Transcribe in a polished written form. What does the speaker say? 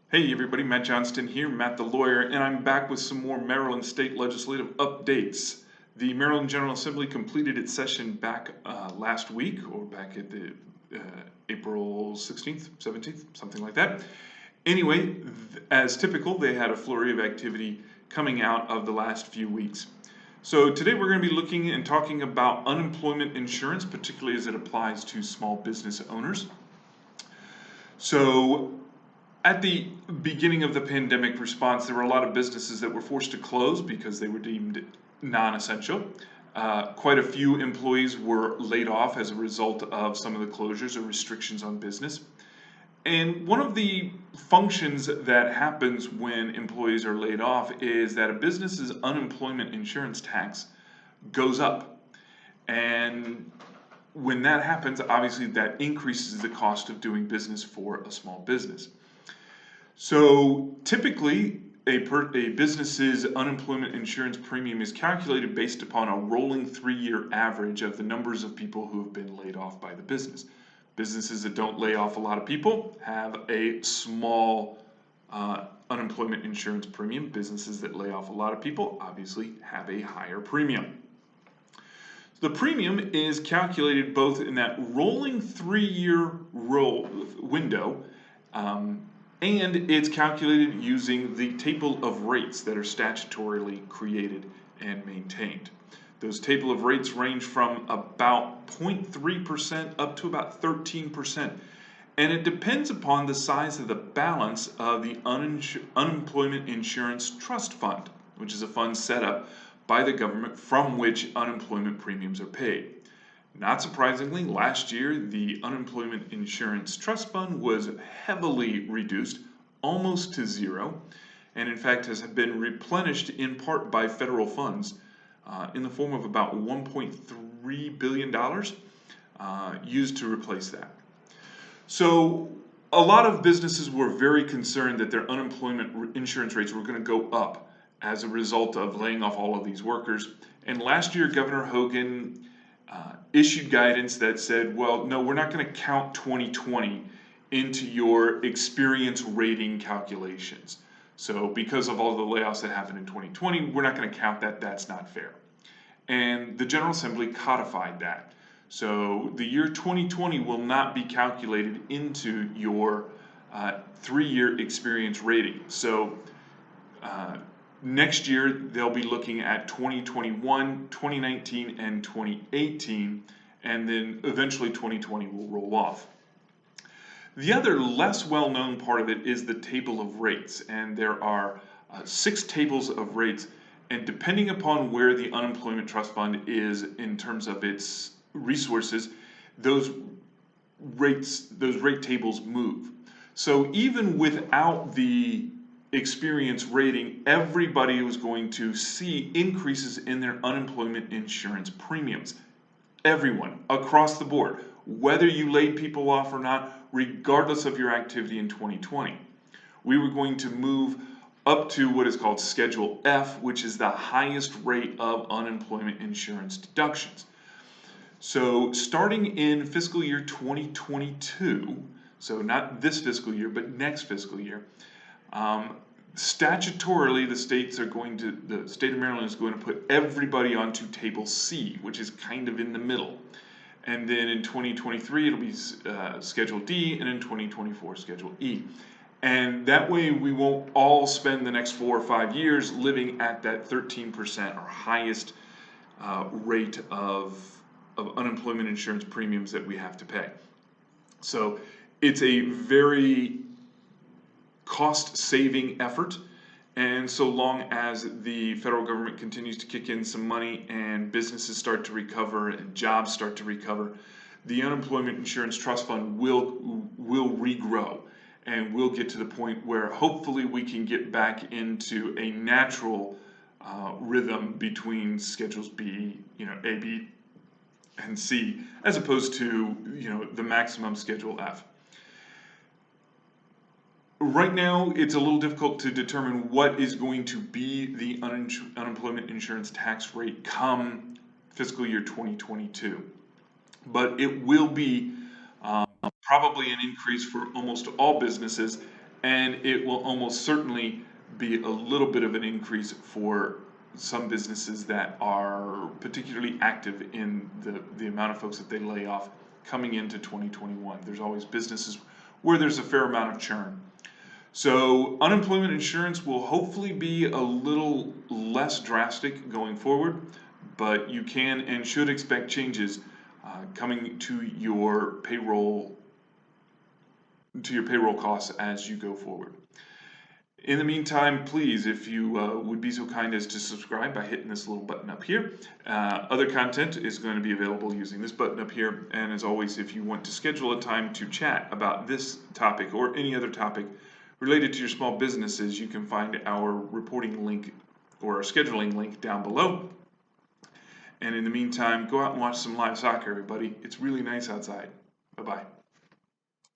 Hey everybody, Matt Johnston here, Matt the lawyer, and I'm back with some more Maryland state legislative updates. The Maryland General Assembly completed its session back last week, or back at the April 16th, 17th, something like that. Anyway, as typical, they had a flurry of activity coming out of the last few weeks. So today we're going to be looking and talking about unemployment insurance, particularly as it applies to small business owners. So at the beginning of the pandemic response, there were a lot of businesses that were forced to close because they were deemed non-essential. Quite a few employees were laid off as a result of some of the closures or restrictions on business. And one of the functions that happens when employees are laid off is that a business's unemployment insurance tax goes up. And when that happens, obviously that increases the cost of doing business for a small business. So typically, a business's unemployment insurance premium is calculated based upon a rolling 3-year average of the numbers of people who have been laid off by the business. Businesses that don't lay off a lot of people have a small unemployment insurance premium. Businesses that lay off a lot of people obviously have a higher premium. The premium is calculated both in that rolling 3-year window, and it's calculated using the table of rates that are statutorily created and maintained. Those table of rates range from about 0.3% up to about 13%. And it depends upon the size of the balance of the Unemployment Insurance Trust Fund, which is a fund set up by the government from which unemployment premiums are paid. Not surprisingly, last year the Unemployment Insurance Trust Fund was heavily reduced, almost to zero, and in fact has been replenished in part by federal funds in the form of about $1.3 billion used to replace that. So a lot of businesses were very concerned that their unemployment insurance rates were going to go up as a result of laying off all of these workers. And last year, Governor Hogan issued guidance that said, well, no, we're not going to count 2020 into your experience rating calculations. So because of all the layoffs that happened in 2020, we're not going to count that. That's not fair. And the General Assembly codified that. So the year 2020 will not be calculated into your 3-year experience rating. So next year, they'll be looking at 2021, 2019, and 2018, and then eventually 2020 will roll off. The other less well-known part of it is the table of rates, and there are 6 tables of rates, and depending upon where the Unemployment Trust Fund is in terms of its resources, those rate tables move. So even without the experience rating, everybody was going to see increases in their unemployment insurance premiums. Everyone, across the board, whether you laid people off or not, regardless of your activity in 2020. We were going to move up to what is called Schedule F, which is the highest rate of unemployment insurance deductions. So starting in fiscal year 2022, so not this fiscal year, but next fiscal year, statutorily, the state of Maryland is going to put everybody onto Table C, which is kind of in the middle. And then in 2023, it'll be Schedule D, and in 2024, Schedule E. And that way, we won't all spend the next 4 or 5 years living at that 13% or highest rate of unemployment insurance premiums that we have to pay. So it's a very cost-saving effort, and so long as the federal government continues to kick in some money and businesses start to recover and jobs start to recover, the Unemployment Insurance Trust Fund will regrow, and we'll get to the point where hopefully we can get back into a natural rhythm between Schedules B, A, B, and C, as opposed to the maximum Schedule F. Right now, it's a little difficult to determine what is going to be the unemployment insurance tax rate come fiscal year 2022. But it will be probably an increase for almost all businesses, and it will almost certainly be a little bit of an increase for some businesses that are particularly active in the amount of folks that they lay off coming into 2021. There's always businesses where there's a fair amount of churn. So unemployment insurance will hopefully be a little less drastic going forward, but you can and should expect changes coming to your payroll costs as you go forward. In the meantime, please, if you would be so kind as to subscribe by hitting this little button up here. Other content is going to be available using this button up here. And as always, if you want to schedule a time to chat about this topic or any other topic related to your small businesses, you can find our reporting link or our scheduling link down below. And in the meantime, go out and watch some live soccer, everybody. It's really nice outside. Bye-bye.